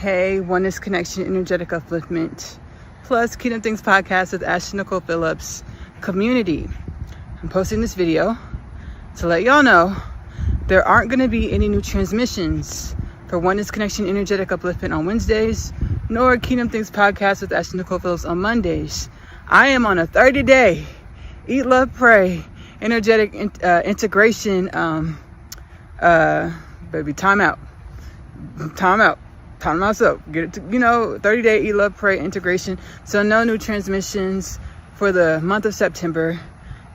Hey, Oneness Connection Energetic Upliftment plus Kingdom Things Podcast with Nicole Phillips community. I'm posting this video to let y'all know there aren't going to be any new transmissions for Oneness Connection Energetic Upliftment on Wednesdays, nor Kingdom Things Podcast with Nicole Phillips on Mondays. I am on a 30-day Eat, Love, Pray energetic integration baby time myself, get it to, 30-day Eat, Love, Pray integration. So no new transmissions for the month of September.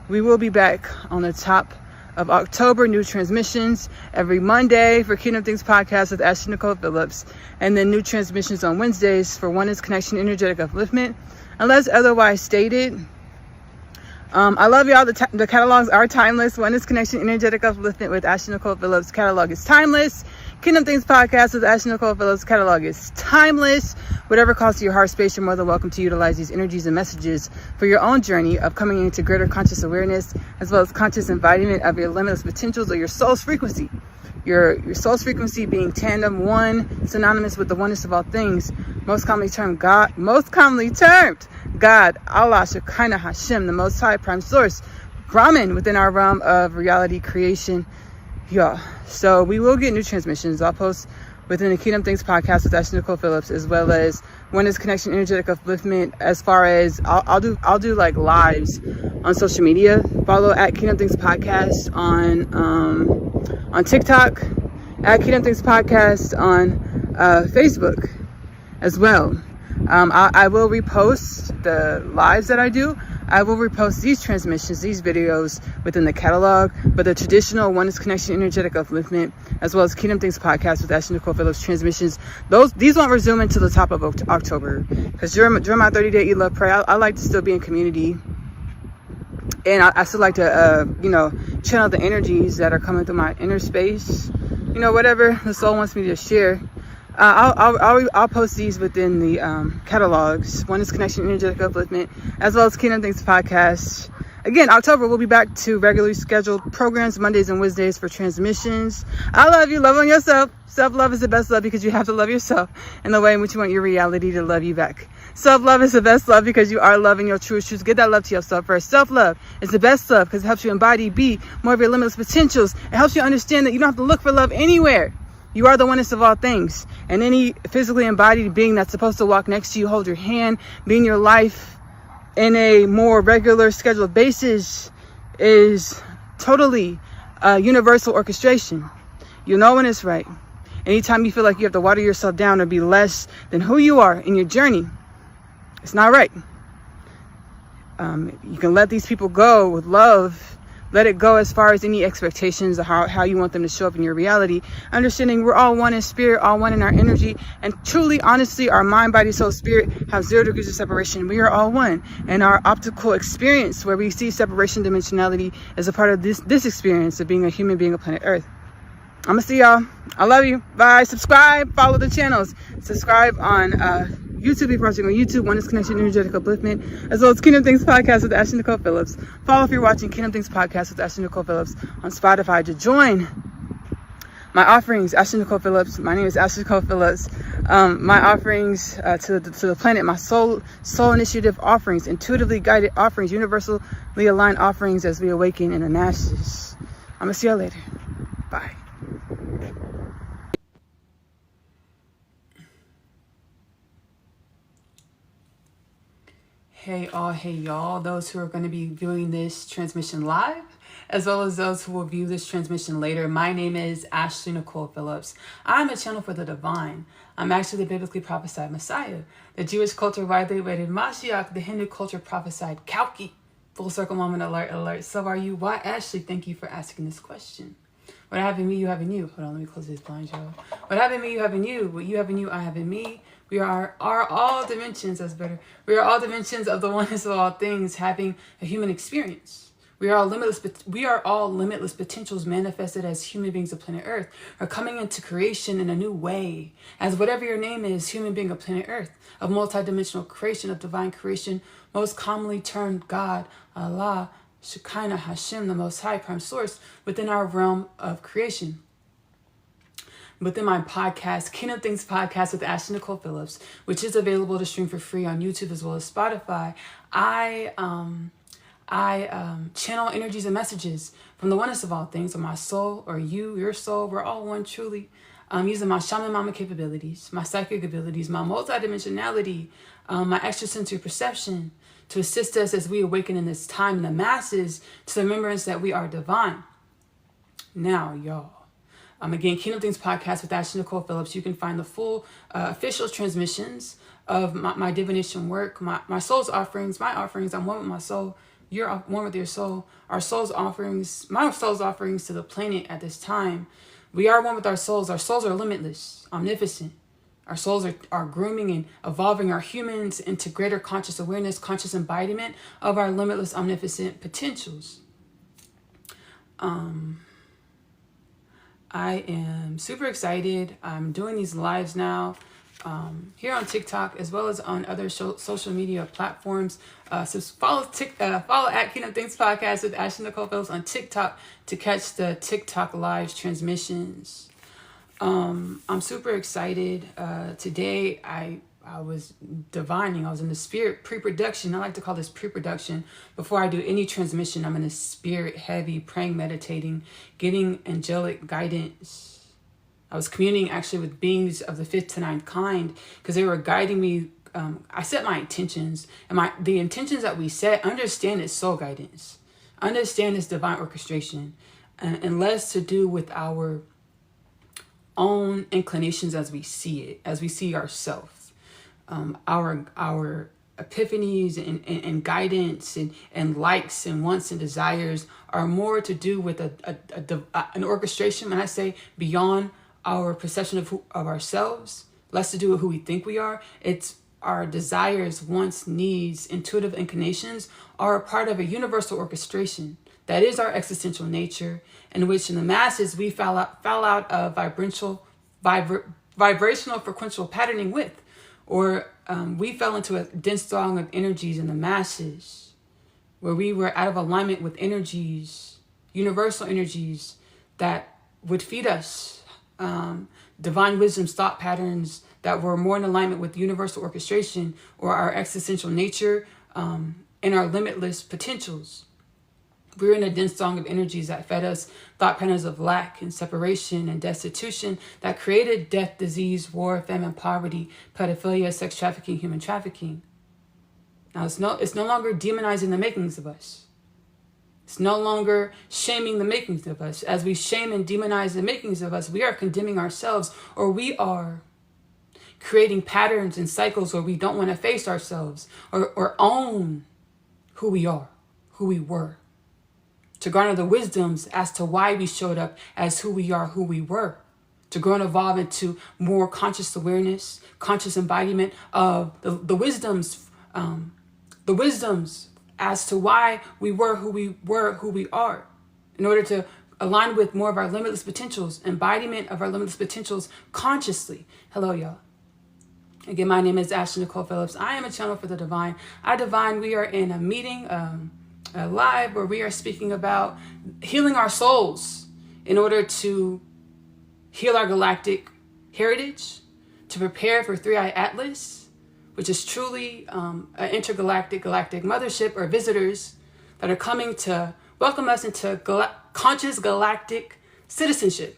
We will be back on the top of October, new transmissions every Monday for Kingdom Things Podcast with Nicole Phillips, and then new transmissions on Wednesdays for Oneness Connection Energetic Upliftment, unless otherwise stated. I love y'all. The catalogs are timeless. Oneness Connection Energetic Upliftment with Nicole Phillips catalog is timeless. Kingdom Things Podcast with Nicole Phillips catalog is timeless. Whatever calls to your heart space, you're more than welcome to utilize these energies and messages for your own journey of coming into greater conscious awareness, as well as conscious embodiment of your limitless potentials or your soul's frequency. Your soul's frequency being tandem one, synonymous with the oneness of all things, most commonly termed God, Allah, Shekinah, Hashem, the Most High, Prime Source, Brahman within our realm of reality creation. Yeah, so we will get new transmissions. I'll post within the Kingdom Things Podcast with Nicole Phillips, as well as Oneness Connection Energetic Upliftment. As far as I'll do like lives on social media. Follow at Kingdom Things Podcast on TikTok, at Kingdom Things Podcast on Facebook as well. I will repost the lives that I do. I will repost these transmissions, these videos within the catalog, but the traditional Oneness Connection Energetic Upliftment, as well as Kingdom Things Podcast with Nicole Phillips transmissions, these won't resume until the top of October, because during my 30-day Eat, Love, Pray, I like to still be in community, and I still like to channel the energies that are coming through my inner space, whatever the soul wants me to share. I'll post these within the catalogs, Oneness Connection Energetic Upliftment, as well as Kingdom Things Podcast. Again, October, we'll be back to regularly scheduled programs, Mondays and Wednesdays for transmissions. I love you. Love on yourself. Self-love is the best love because you have to love yourself in the way in which you want your reality to love you back. Self-love is the best love because you are loving your truest truths. Get that love to yourself first. Self-love is the best love because it helps you embody, be more of your limitless potentials. It helps you understand that you don't have to look for love anywhere. You are the oneness of all things. And any physically embodied being that's supposed to walk next to you, hold your hand, be in your life in a more regular scheduled basis is totally universal orchestration. You know when it's right. Anytime you feel like you have to water yourself down or be less than who you are in your journey, it's not right. You can let these people go with love. Let it go as far as any expectations of how you want them to show up in your reality. Understanding we're all one in spirit, all one in our energy. And truly, honestly, our mind, body, soul, spirit have 0 degrees of separation. We are all one. And our optical experience where we see separation dimensionality is a part of this experience of being a human being on planet Earth. I'm going to see y'all. I love you. Bye. Subscribe. Follow the channels. Subscribe on YouTube, if you're watching on YouTube, Oneness Connection Energetic Upliftment, as well as Kingdom Things Podcast with Nicole Phillips. Follow if you're watching Kingdom Things Podcast with Nicole Phillips on Spotify to join my offerings. Nicole Phillips. My name is Nicole Phillips. My offerings to the planet, my soul initiative offerings, intuitively guided offerings, universally aligned offerings as we awaken in the Nashes. I'm gonna see y'all later. Bye. Hey y'all, those who are going to be viewing this transmission live, as well as those who will view this transmission later. My name is Nicole Phillips. I'm a channel for the divine. I'm actually the biblically prophesied Messiah. The Jewish culture widely awaited Mashiach, the Hindu culture prophesied Kalki. Full circle moment alert. So are you? Why, Ashley? Thank you for asking this question. What I have in me, you have in you. Hold on, let me close this blind, y'all. What I have in me, you have in you. What you have in you, I have in me. We are all dimensions, that's better. We are all dimensions of the oneness of all things having a human experience. We are all limitless potentials manifested as human beings of planet Earth, are coming into creation in a new way. As whatever your name is, human being of planet Earth, of multidimensional creation, of divine creation, most commonly termed God, Allah, Shekinah, Hashem, the Most High, Prime Source, within our realm of creation. within my podcast, Kingdom Things Podcast with Nicole Phillips, which is available to stream for free on YouTube as well as Spotify, I channel energies and messages from the oneness of all things, or my soul, or you, your soul. We're all one truly. Using my shaman mama capabilities, my psychic abilities, my multidimensionality, my extrasensory perception to assist us as we awaken in this time in the masses to the remembrance that we are divine. Now, y'all. Again, Kingdom Things Podcast with Nicole Phillips. You can find the full official transmissions of my divination work, my soul's offerings, my offerings. I'm one with my soul. You're one with your soul. Our soul's offerings, my soul's offerings to the planet at this time. We are one with our souls. Our souls are limitless, omnipotent. Our souls are grooming and evolving our humans into greater conscious awareness, conscious embodiment of our limitless, omnipotent potentials. I am super excited. I'm doing these lives now here on TikTok as well as on other social media platforms. So follow at Kingdom Things Podcast with Nicole Phillips on TikTok to catch the TikTok live transmissions. I'm super excited. Today I was divining. I was in the spirit pre-production. I like to call this pre-production. Before I do any transmission, I'm in the spirit heavy, praying, meditating, getting angelic guidance. I was communing actually with beings of the 5th to 9th kind because they were guiding me. I set my intentions, and the intentions that we set, understand is soul guidance. Understand is divine orchestration, and less to do with our own inclinations as we see it, as we see ourselves. Our epiphanies and guidance and likes and wants and desires are more to do with an orchestration. When I say beyond our perception of ourselves, less to do with who we think we are. It's our desires, wants, needs, intuitive inclinations are a part of a universal orchestration. That is our existential nature, in which in the masses we fell out of vibrational frequential patterning with, or we fell into a dense throng of energies in the masses, where we were out of alignment with energies, universal energies that would feed us divine wisdom's thought patterns that were more in alignment with universal orchestration or our existential nature and our limitless potentials. We were in a dense song of energies that fed us thought patterns of lack and separation and destitution that created death, disease, war, famine, poverty, pedophilia, sex trafficking, human trafficking. Now, it's no longer demonizing the makings of us. It's no longer shaming the makings of us. As we shame and demonize the makings of us, we are condemning ourselves, or we are creating patterns and cycles where we don't want to face ourselves or own who we are, who we were, to garner the wisdoms as to why we showed up as who we are, who we were, to grow and evolve into more conscious awareness, conscious embodiment of the wisdoms as to why we were, who we are, in order to align with more of our limitless potentials, embodiment of our limitless potentials consciously. Hello, y'all. Again, my name is Nicole Phillips. I am a channel for the divine. We are in a meeting, live, where we are speaking about healing our souls in order to heal our galactic heritage, to prepare for 3i Atlas, which is truly an intergalactic galactic mothership, or visitors that are coming to welcome us into conscious galactic citizenship.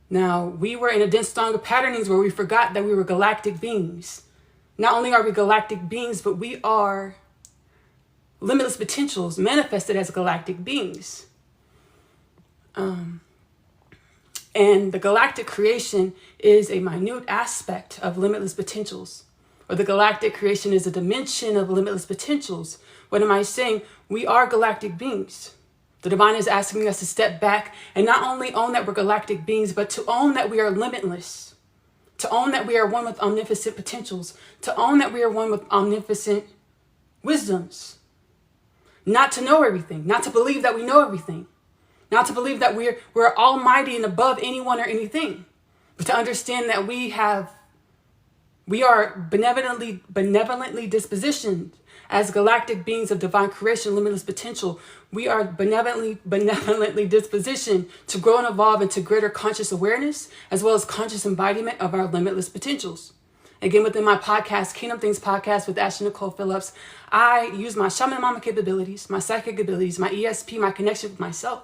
Now, we were in a dense song of patternings where we forgot that we were galactic beings. Not only are we galactic beings, but we are limitless potentials manifested as galactic beings. And the galactic creation is a minute aspect of limitless potentials, or the galactic creation is a dimension of limitless potentials. What am I saying? We are galactic beings. The divine is asking us to step back and not only own that we're galactic beings, but to own that we are limitless, to own that we are one with omnipotent potentials, to own that we are one with omnipotent wisdoms. Not to know everything, not to believe that we know everything, not to believe that we're almighty and above anyone or anything, but to understand that we are benevolently dispositioned as galactic beings of divine creation, limitless potential, we are benevolently dispositioned to grow and evolve into greater conscious awareness, as well as conscious embodiment of our limitless potentials. Again, within my podcast, Kingdom Things Podcast with Nicole Phillips, I use my shaman mama capabilities, my psychic abilities, my ESP, my connection with myself,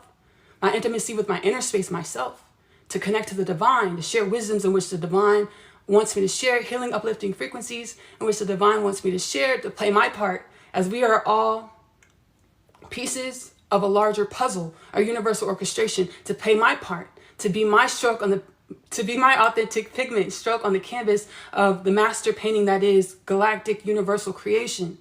my intimacy with my inner space myself, to connect to the divine, to share wisdoms in which the divine wants me to share, healing, uplifting frequencies in which the divine wants me to share, to play my part, as we are all pieces of a larger puzzle, a universal orchestration, to play my part, to be my authentic pigment stroke on the canvas of the master painting that is galactic universal creation.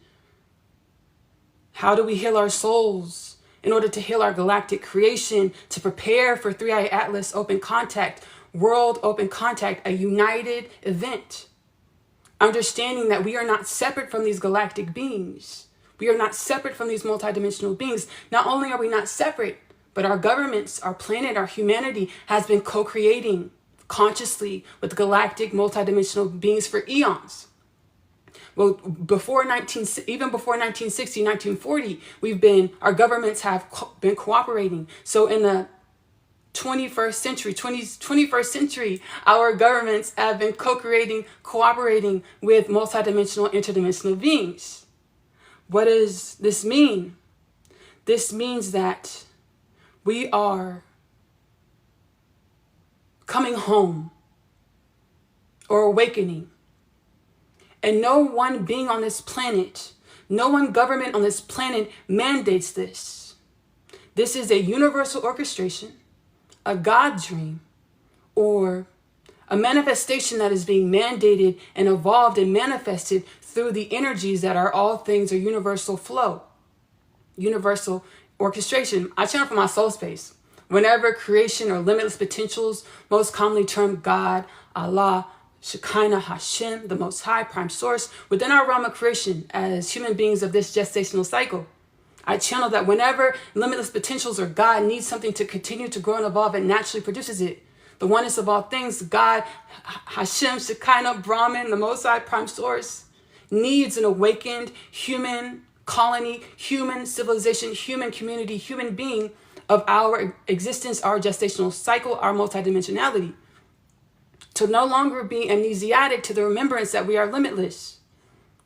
How do we heal our souls in order to heal our galactic creation, to prepare for 3-Eye Atlas Open Contact, World Open Contact, a united event? Understanding that we are not separate from these galactic beings. We are not separate from these multidimensional beings. Not only are we not separate, but our governments, our planet, our humanity has been co-creating consciously with galactic multidimensional beings for eons. Well, even before 1960, 1940, our governments have been cooperating. So in the 21st century, our governments have been co-creating, cooperating with multidimensional, interdimensional beings. What does this mean? This means that we are coming home or awakening. And no one being on this planet, no one government on this planet mandates this. This is a universal orchestration, a God dream, or a manifestation that is being mandated and evolved and manifested through the energies that are all things, or universal flow, universal orchestration. I channel from my soul space. Whenever creation or limitless potentials, most commonly termed God, Allah, Shekinah, Hashem, the Most High, Prime Source, within our realm of creation as human beings of this gestational cycle, I channel that whenever limitless potentials or God needs something to continue to grow and evolve, it naturally produces it. The oneness of all things, God, Hashem, Shekinah, Brahman, the Most High, Prime Source, needs an awakened human colony, human civilization, human community, human being of our existence, our gestational cycle, our multidimensionality, to no longer be amnesiatic to the remembrance that we are limitless,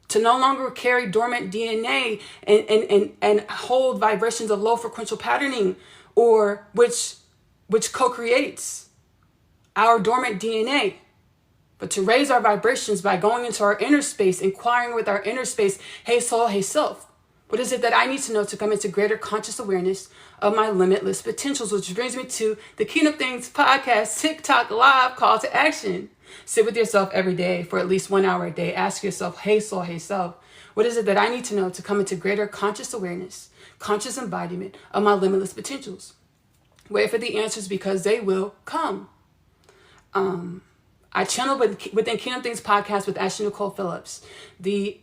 to no longer carry dormant DNA and hold vibrations of low frequential patterning, or which co-creates our dormant DNA, but to raise our vibrations by going into our inner space, inquiring with our inner space, hey soul, hey self, what is it that I need to know to come into greater conscious awareness of my limitless potentials? Which brings me to the Kingdom Things Podcast TikTok live call to action. Sit with yourself every day for at least 1 hour a day. Ask yourself, hey soul, hey self, what is it that I need to know to come into greater conscious awareness, conscious embodiment of my limitless potentials? Wait for the answers, because they will come. I channel within Kingdom Things Podcast with Nicole Phillips. The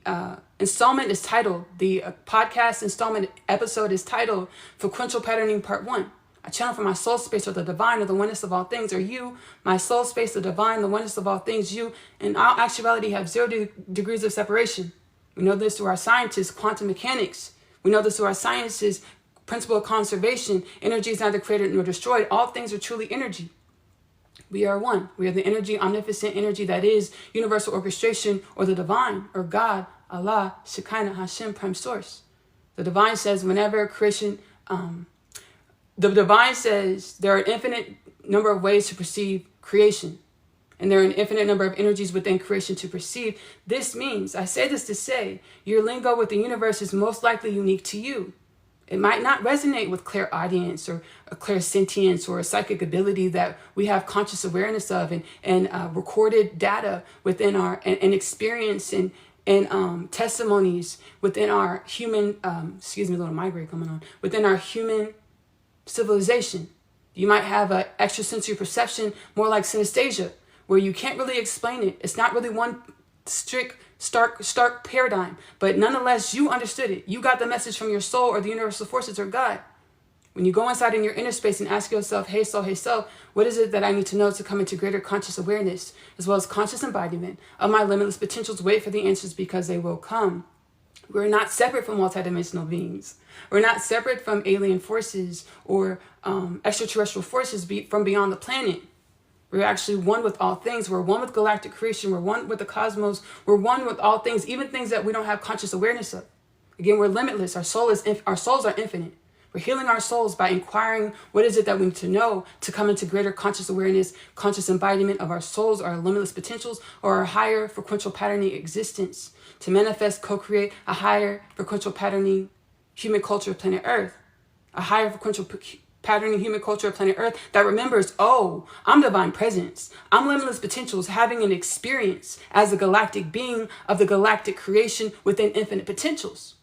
installment is titled, the podcast installment episode is titled Frequential Patterning Part 1. I channel from my soul space, or the divine, or the oneness of all things, or you, my soul space, the divine, the oneness of all things, you, in all actuality have 0 degrees of separation. We know this through our scientists, quantum mechanics. We know this through our sciences, principle of conservation. Energy is neither created nor destroyed. All things are truly energy. We are one. We are the energy, omnipotent energy that is universal orchestration, or the divine, or God, Allah, Shekinah, Hashem, Prime Source. The divine says whenever creation, the divine says there are an infinite number of ways to perceive creation. And there are an infinite number of energies within creation to perceive. This means, I say this to say, your lingo with the universe is most likely unique to you. It might not resonate with clairaudience or a clairsentience or a psychic ability that we have conscious awareness of, and recorded data within our, and experience and testimonies within our human, excuse me, a little migraine coming on, within our human civilization. You might have an extrasensory perception, more like synesthesia, where you can't really explain it. It's not really one strict, stark paradigm, but nonetheless, you understood it. You got the message from your soul, or the universal forces, or God. When you go inside in your inner space and ask yourself, hey soul, hey self, what is it that I need to know to come into greater conscious awareness, as well as conscious embodiment of my limitless potentials? Wait for the answers, because they will come. We're not separate from multidimensional beings. We're not separate from alien forces or extraterrestrial forces from beyond the planet. We're actually one with all things. We're one with galactic creation. We're one with the cosmos. We're one with all things, even things that we don't have conscious awareness of. Again, we're limitless. Our souls are infinite. We're healing our souls by inquiring what is it that we need to know to come into greater conscious awareness, conscious embodiment of our souls, our limitless potentials, or our higher frequential patterning existence, to manifest, co-create a higher frequential patterning human culture of planet Earth, a higher frequential patterning human culture of planet Earth that remembers, oh, I'm divine presence. I'm limitless potentials having an experience as a galactic being of the galactic creation within infinite potentials.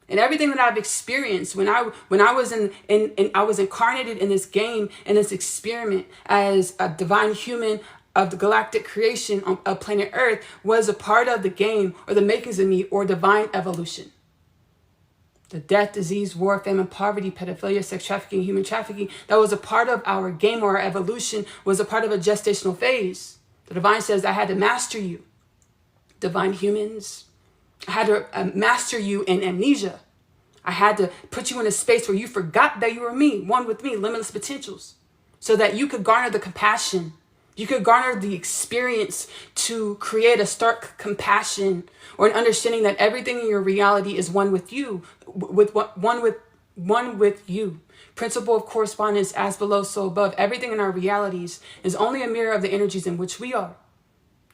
And everything that I've experienced when I was I was incarnated in this game, in this experiment as a divine human of the galactic creation of planet Earth, was a part of the game or the makings of me or divine evolution. The death, disease, war, famine, poverty, pedophilia, sex trafficking, human trafficking, that was a part of our game or our evolution, was a part of a gestational phase. The divine says, I had to master you. Divine humans, I had to master you in amnesia. I had to put you in a space where you forgot that you were me, one with me, limitless potentials, so that you could garner the compassion. You could garner the experience to create a stark compassion or an understanding that everything in your reality is one with you, one with you. Principle of correspondence, as below, so above. Everything in our realities is only a mirror of the energies in which we are.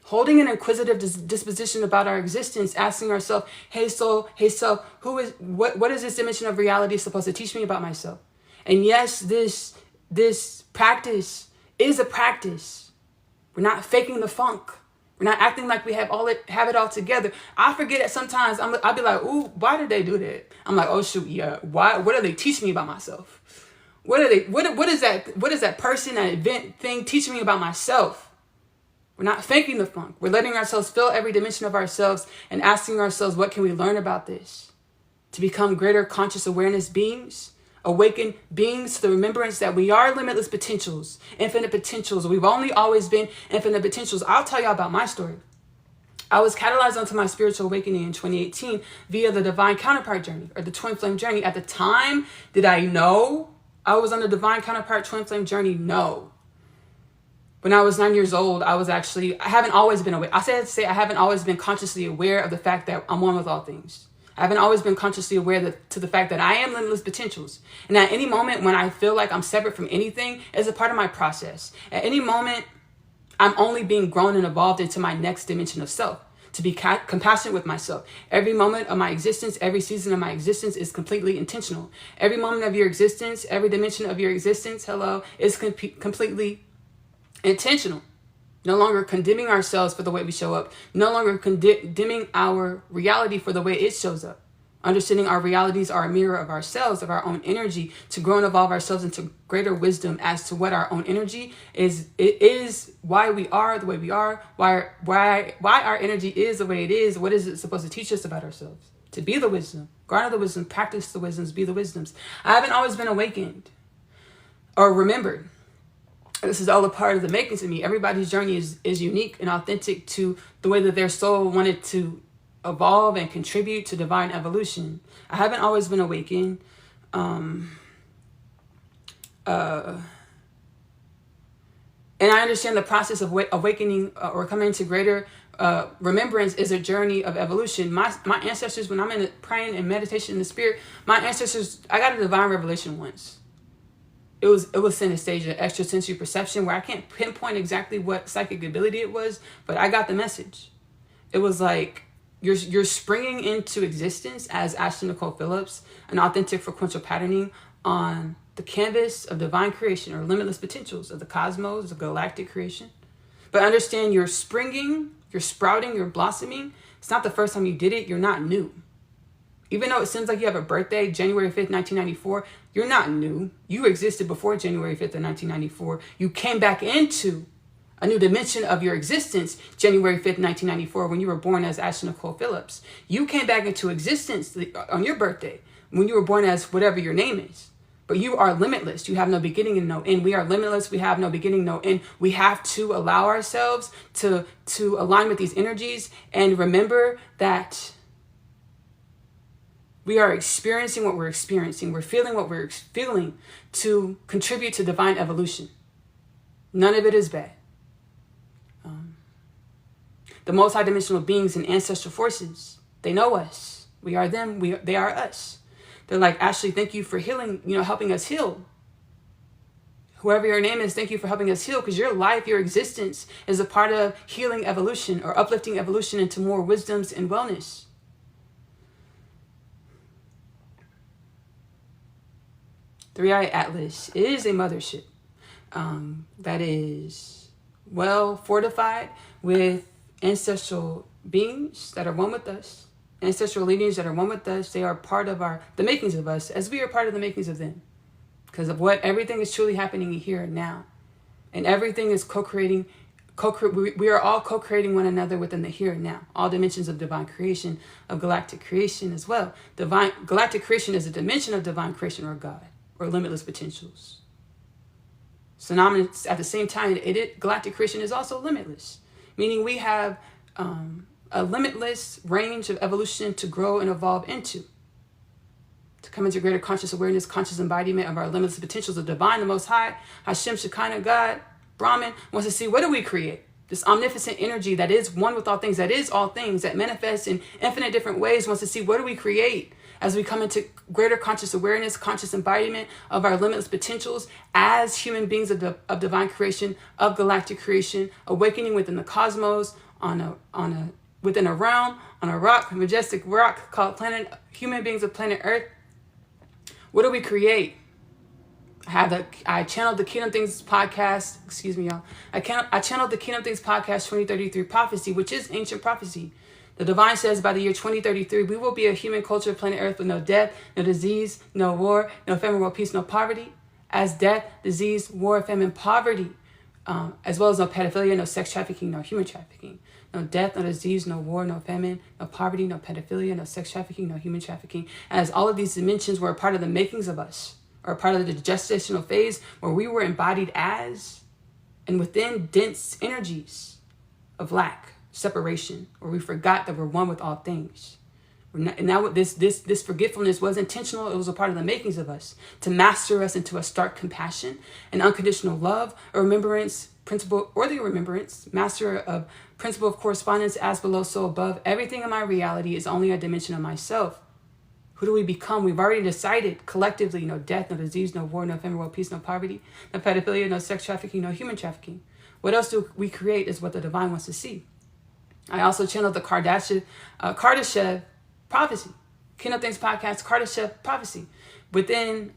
Holding an inquisitive disposition about our existence, asking ourselves, hey soul, hey self, what is this dimension of reality supposed to teach me about myself? And yes, this practice is a practice. We're not faking the funk. We're not acting like we have it all together. I forget it sometimes. I'll be like, ooh, why did they do that? I'm like, oh shoot, yeah. Why? What are they teaching me about myself? What is that person, that event thing teaching me about myself? We're not faking the funk. We're letting ourselves feel every dimension of ourselves and asking ourselves, what can we learn about this? To become greater conscious awareness beings, awakened beings to the remembrance that we are limitless potentials, infinite potentials. We've only always been infinite potentials. I'll tell y'all about my story. I was catalyzed onto my spiritual awakening in 2018 via the divine counterpart journey or the twin flame journey. At the time, did I know I was on the divine counterpart twin flame journey? No. When I was 9 years old, I haven't always been aware. I haven't always been consciously aware of the fact that I'm one with all things. I haven't always been consciously aware to the fact that I am limitless potentials. And at any moment when I feel like I'm separate from anything, is a part of my process. At any moment, I'm only being grown and evolved into my next dimension of self, to be compassionate with myself. Every moment of my existence, every season of my existence is completely intentional. Every moment of your existence, every dimension of your existence, is completely intentional. No longer condemning ourselves for the way we show up. No longer condemning our reality for the way it shows up. Understanding our realities are a mirror of ourselves, of our own energy, to grow and evolve ourselves into greater wisdom as to what our own energy is. It is why we are the way we are, why our energy is the way it is. What is it supposed to teach us about ourselves? To be the wisdom, garner the wisdom, practice the wisdoms, be the wisdoms. I haven't always been awakened or remembered. This is all a part of the makings of me. Everybody's journey is unique and authentic to the way that their soul wanted to evolve and contribute to divine evolution. I haven't always been awakened. And I understand the process of awakening or coming to greater remembrance is a journey of evolution. My ancestors, when I'm in praying and meditation in the spirit, my ancestors, I got a divine revelation once. It was synesthesia, extrasensory perception, where I can't pinpoint exactly what psychic ability it was, but I got the message. It was like you're springing into existence as Nicole Phillips, an authentic frequential patterning on the canvas of divine creation or limitless potentials of the cosmos, the galactic creation. But understand you're springing, you're sprouting, you're blossoming. It's not the first time you did it. You're not new. Even though it seems like you have a birthday, January 5th, 1994, you're not new. You existed before January 5th of 1994. You came back into a new dimension of your existence, January 5th, 1994, when you were born as Nicole Phillips. You came back into existence on your birthday when you were born as whatever your name is. But you are limitless. You have no beginning and no end. We are limitless. We have no beginning, no end. We have to allow ourselves to align with these energies and remember that We are experiencing what we're experiencing. We're feeling what we're feeling to contribute to divine evolution. None of it is bad. The multidimensional beings and ancestral forces, they know us. We are them. They are us. They're like, Ashley, thank you for healing, helping us heal. Whoever your name is, thank you for helping us heal, because your life, your existence is a part of healing evolution or uplifting evolution into more wisdoms and wellness. Three-Eye Atlas is a mothership that is well fortified with ancestral beings that are one with us, ancestral lineage that are one with us. They are part of the makings of us, as we are part of the makings of them, because of what everything is truly happening here and now, and everything is co-creating. We are all co-creating one another within the here and now. All dimensions of divine creation, of galactic creation as well. Galactic creation is a dimension of divine creation or God or limitless potentials. Synonymous at the same time. Galactic creation is also limitless. Meaning we have a limitless range of evolution to grow and evolve into. To come into greater conscious awareness, conscious embodiment of our limitless potentials of divine, the Most High, Hashem, Shekinah, God, Brahman, wants to see, what do we create? This omnipotent energy that is one with all things, that is all things, that manifests in infinite different ways, wants to see, what do we create? As we come into greater conscious awareness, conscious embodiment of our limitless potentials as human beings of divine creation, of galactic creation, awakening within the cosmos, within a realm, on a rock, a majestic rock called planet, human beings of planet Earth. What do we create? I channeled the Kingdom Things podcast. Excuse me, y'all. I channeled the Kingdom Things podcast 2033 prophecy, which is ancient prophecy. The divine says by the year 2033, we will be a human culture of planet Earth with no death, no disease, no war, no famine, world peace, no poverty. As death, disease, war, famine, poverty, as well as no pedophilia, no sex trafficking, no human trafficking. No death, no disease, no war, no famine, no poverty, no pedophilia, no sex trafficking, no human trafficking. As all of these dimensions were a part of the makings of us, or a part of the gestational phase where we were embodied as and within dense energies of lack, separation, where we forgot that we're one with all things. And now this forgetfulness was intentional. It was a part of the makings of us to master us into a stark compassion, an unconditional love, a remembrance principle, or the remembrance, master of principle of correspondence, as below, so above. Everything in my reality is only a dimension of myself. Who do we become? We've already decided collectively, no death, no disease, no war, no famine, world peace, no poverty, no pedophilia, no sex trafficking, no human trafficking. What else do we create is what the divine wants to see. I also channeled the Kardashev prophecy, Kingdom Things podcast, Kardashev prophecy. Within,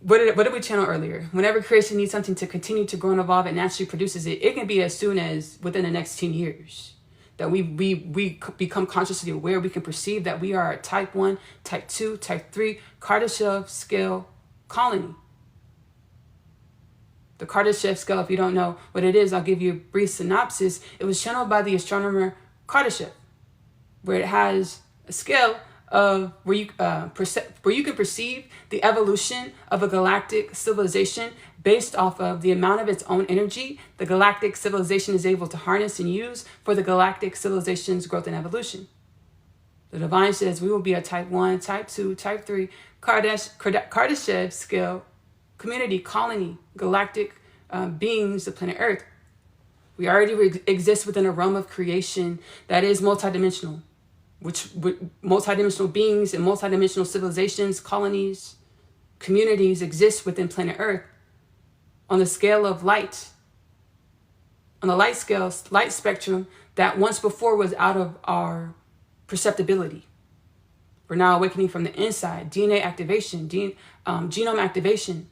what did we channel earlier? Whenever creation needs something to continue to grow and evolve, it naturally produces it. It can be as soon as within the next 10 years. That we become consciously aware. We can perceive that we are a type 1, type 2, type 3 Kardashev scale colony. The Kardashev scale, if you don't know what it is, I'll give you a brief synopsis. It was channeled by the astronomer Kardashev, where it has a scale of where you can perceive the evolution of a galactic civilization based off of the amount of its own energy the galactic civilization is able to harness and use for the galactic civilization's growth and evolution. The divine says we will be a type 1, type 2, type 3 Kardashev scale community, colony, galactic beings of planet Earth. We already exist within a realm of creation that is multidimensional, which multidimensional beings and multidimensional civilizations, colonies, communities exist within planet Earth on the scale of light, on the light scale, light spectrum that once before was out of our perceptibility. We're now awakening from the inside, DNA activation, genome activation,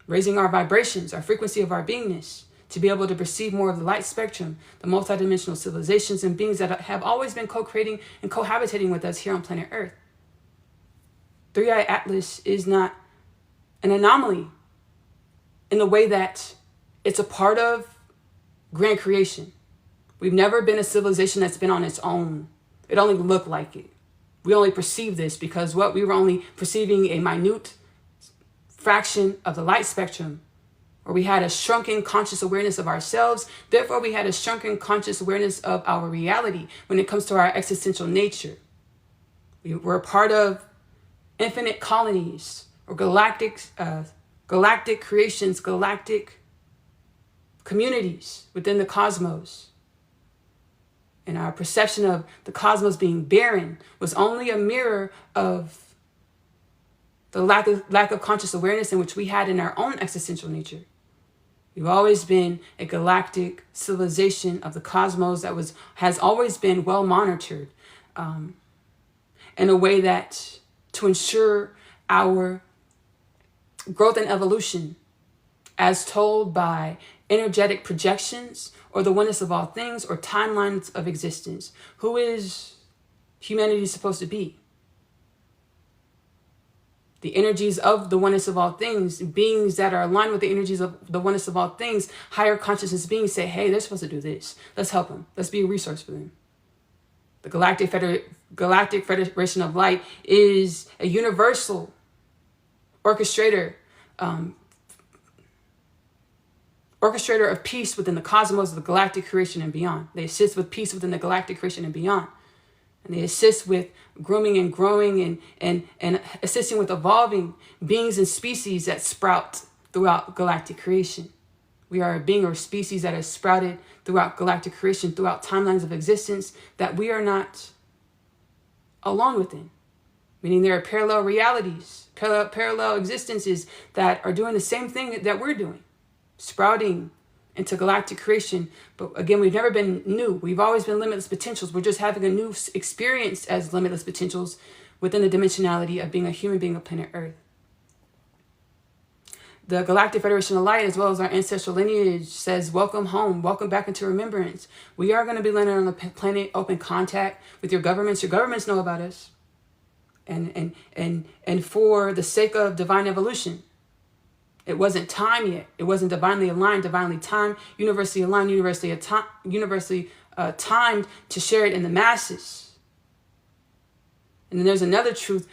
raising our vibrations, our frequency of our beingness, to be able to perceive more of the light spectrum, the multidimensional civilizations and beings that have always been co-creating and cohabitating with us here on planet Earth. Three-Eye Atlas is not an anomaly in the way that it's a part of grand creation. We've never been a civilization that's been on its own. It only looked like it. We only perceive this because we were only perceiving a minute fraction of the light spectrum, or we had a shrunken conscious awareness of ourselves. Therefore, we had a shrunken conscious awareness of our reality when it comes to our existential nature. We're a part of infinite colonies or galactic creations, galactic communities within the cosmos. And our perception of the cosmos being barren was only a mirror of the lack of conscious awareness in which we had in our own existential nature. We've always been a galactic civilization of the cosmos that has always been well monitored in a way that to ensure our growth and evolution as told by energetic projections or the oneness of all things or timelines of existence. Who is humanity supposed to be? The energies of the oneness of all things, beings that are aligned with the energies of the oneness of all things, higher consciousness beings say, hey, they're supposed to do this. Let's help them. Let's be a resource for them. The Galactic Federation of Light is a universal orchestrator of peace within the cosmos of the galactic creation and beyond. They assist with peace within the galactic creation and beyond. And they assist with grooming and growing and assisting with evolving beings and species that sprout throughout galactic creation. We are a being or species that has sprouted throughout galactic creation, throughout timelines of existence that we are not alone within. Meaning there are parallel realities, parallel existences that are doing the same thing that we're doing. Sprouting into galactic creation. But again, we've never been new. We've always been limitless potentials. We're just having a new experience as limitless potentials within the dimensionality of being a human being of planet Earth. The Galactic Federation of Light, as well as our ancestral lineage, says, welcome home, welcome back into remembrance. We are going to be landing on the planet, open contact with your governments. Your governments know about us. And for the sake of divine evolution. It wasn't time yet. It wasn't divinely aligned, divinely timed, universally aligned, universally timed to share it in the masses. And then there's another truth.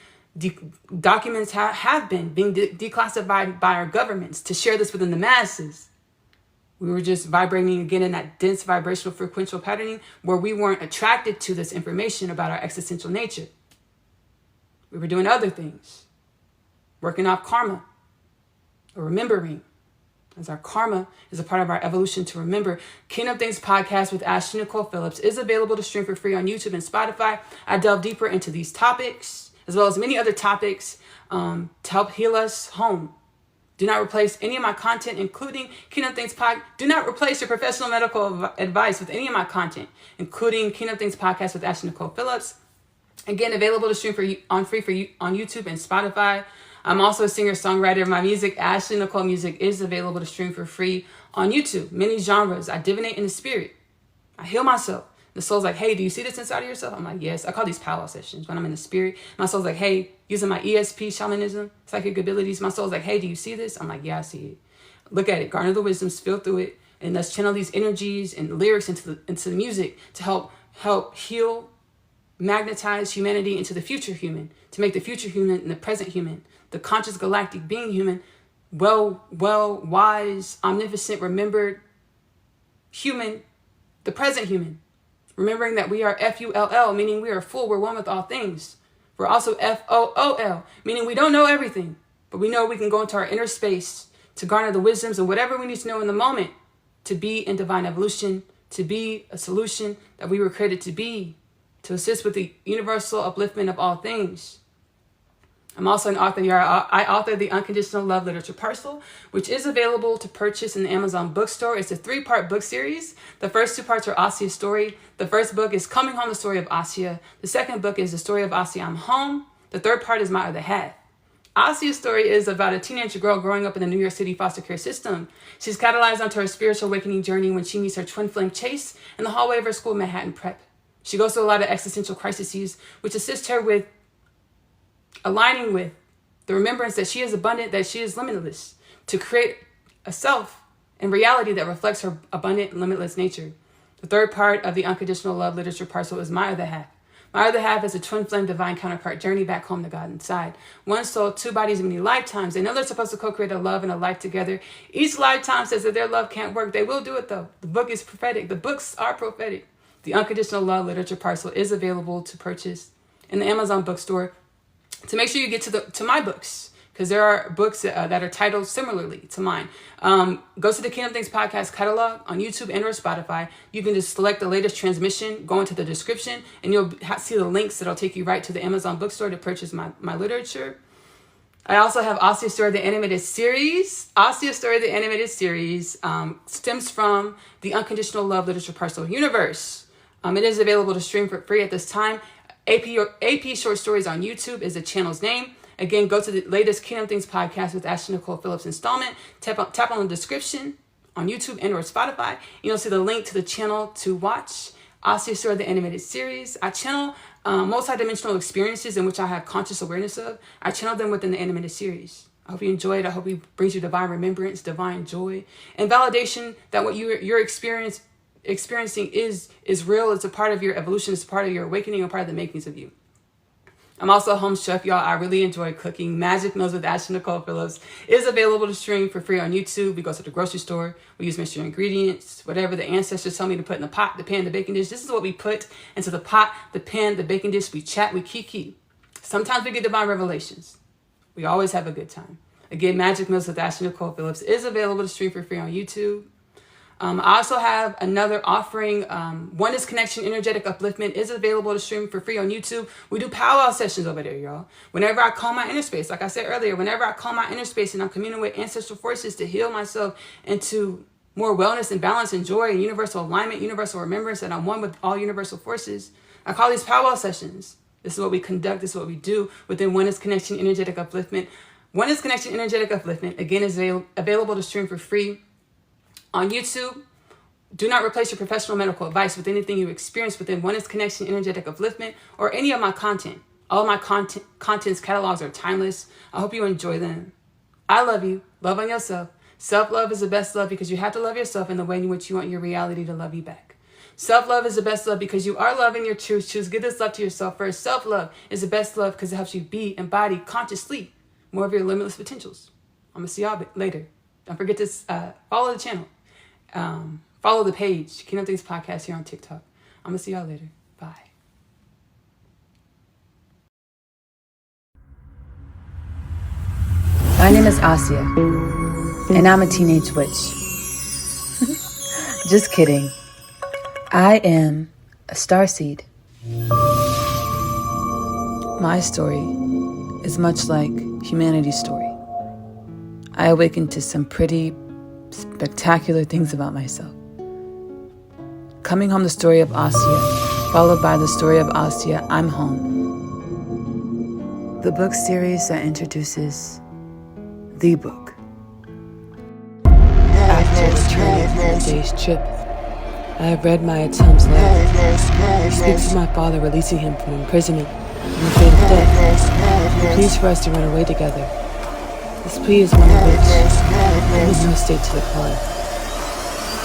Documents have been being declassified by our governments to share this within the masses. We were just vibrating again in that dense vibrational frequential patterning where we weren't attracted to this information about our existential nature. We were doing other things, working off karma. Or remembering, as our karma is a part of our evolution to remember. Kingdom Things podcast with Nicole Phillips is available to stream for free on YouTube and Spotify. I delve deeper into these topics, as well as many other topics to help heal us home. Do not replace any of my content, including Kingdom Things podcast. Do not replace your professional medical advice with any of my content, including Kingdom Things podcast with Nicole Phillips. Again, available to stream free on YouTube and Spotify. I'm also a singer-songwriter. My music, Ashley Nicole Music, is available to stream for free on YouTube. Many genres. I divinate in the spirit. I heal myself. The soul's like, hey, do you see this inside of yourself? I'm like, yes. I call these powwow sessions when I'm in the spirit. My soul's like, hey, using my ESP, shamanism, psychic abilities. My soul's like, hey, do you see this? I'm like, yeah, I see it. Look at it. Garner the wisdoms, feel through it, and let's channel these energies and lyrics into the music to help heal, magnetize humanity into the future human, to make the future human and the present human, the conscious galactic being human, wise, omnipotent, remembered human, the present human. Remembering that we are F-U-L-L, meaning we are full, we're one with all things. We're also F-O-O-L, meaning we don't know everything, but we know we can go into our inner space to garner the wisdoms and whatever we need to know in the moment to be in divine evolution, to be a solution that we were created to be, to assist with the universal upliftment of all things. I'm also an author here. I author the Unconditional Love Literature Parcel, which is available to purchase in the Amazon bookstore. It's a 3-part book series. The first 2 parts are Asia's story. The first book is Coming Home, the story of Asia. The second book is The Story of Asia, I'm Home. The third part is My Other Half. Asia's story is about a teenage girl growing up in the New York City foster care system. She's catalyzed onto her spiritual awakening journey when she meets her twin flame Chase in the hallway of her school, Manhattan Prep. She goes through a lot of existential crises, which assist her with aligning with the remembrance that she is abundant, that she is limitless, to create a self and reality that reflects her abundant, limitless nature. The third part of the Unconditional Love Literature Parcel is My Other Half. My other half is a twin flame divine counterpart journey back home to God inside. One soul, two bodies, many lifetimes. They know they're supposed to co-create a love and a life together. Each lifetime says that their love can't work. They will do it though. The book is prophetic. The books are prophetic. The Unconditional Love Literature Parcel is available to purchase in the Amazon bookstore. To make sure you get to my books, because there are books that are titled similarly to mine. Go to the Kingdom Things Podcast catalog on YouTube and or Spotify. You can just select the latest transmission, go into the description, and you'll see the links that'll take you right to the Amazon bookstore to purchase my literature. I also have Osseous Story, the animated series. Osseous Story, the animated series stems from the Unconditional Love Literature Parcel universe. It is available to stream for free at this time. AP Short Stories on YouTube is the channel's name. Again, go to the latest Kingdom Things Podcast with Nicole Phillips installment. Tap on the description on YouTube and or Spotify. You'll see the link to the channel to watch Osseous Story, the animated series. I channel multidimensional experiences in which I have conscious awareness of. I channel them within the animated series. I hope you enjoy it. I hope it brings you divine remembrance, divine joy, and validation that what you're experiencing is real. It's a part of your evolution. It's a part of your awakening, a part of the makings of you. I'm also a home chef, y'all. I really enjoy cooking. Magic Meals with Nicole Phillips is available to stream for free on YouTube. We go to the grocery store. We use mixture ingredients, whatever the ancestors tell me to put in the pot, the pan, the baking dish. This is what we put into the pot, the pan, the baking dish. We chat, we kiki. Sometimes we get divine revelations. We always have a good time. Again, Magic Meals with Nicole Phillips is available to stream for free on YouTube. I also have another offering. Oneness Connection Energetic Upliftment is available to stream for free on YouTube. We do powwow sessions over there, y'all. Whenever I call my inner space, like I said earlier, whenever I call my inner space and I'm communing with ancestral forces to heal myself into more wellness and balance and joy and universal alignment, universal remembrance, that I'm one with all universal forces, I call these powwow sessions. This is what we conduct. This is what we do within Oneness Connection Energetic Upliftment. Oneness Connection Energetic Upliftment, again, is available to stream for free on YouTube. Do not replace your professional medical advice with anything you experience within Oneness Connection Energetic Upliftment or any of my content. All of my content's catalogs are timeless. I hope you enjoy them. I love you. Love on yourself. Self-love is the best love because you have to love yourself in the way in which you want your reality to love you back. Self-love is the best love because you are loving your truth. Choose give this love to yourself first. Self-love is the best love because it helps you be, embody, consciously more of your limitless potentials. I'm going to see y'all later. Don't forget to follow the channel. Follow the page, Kingdom Things Podcast here on TikTok. I'm going to see y'all later. Bye. My name is Asia, and I'm a teenage witch. Just kidding. I am a starseed. My story is much like humanity's story. I awakened to some pretty spectacular things about myself. Coming home, the story of Asia, followed by the story of Asia, I'm home. The book series that introduces the book. After returning from a day's trip, I have read my Atum's letter. He speaks of my father releasing him from imprisonment and the fate of death. He pleads for us to run away together. This plea is one of which there is no state to decline.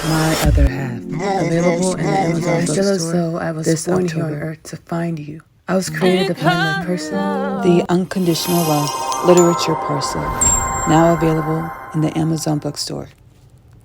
My other half, available in the Amazon bookstore. I feel as though I was born here on earth to find you. I was created to find my person. The Unconditional Love Literature Parcel, now available in the Amazon bookstore.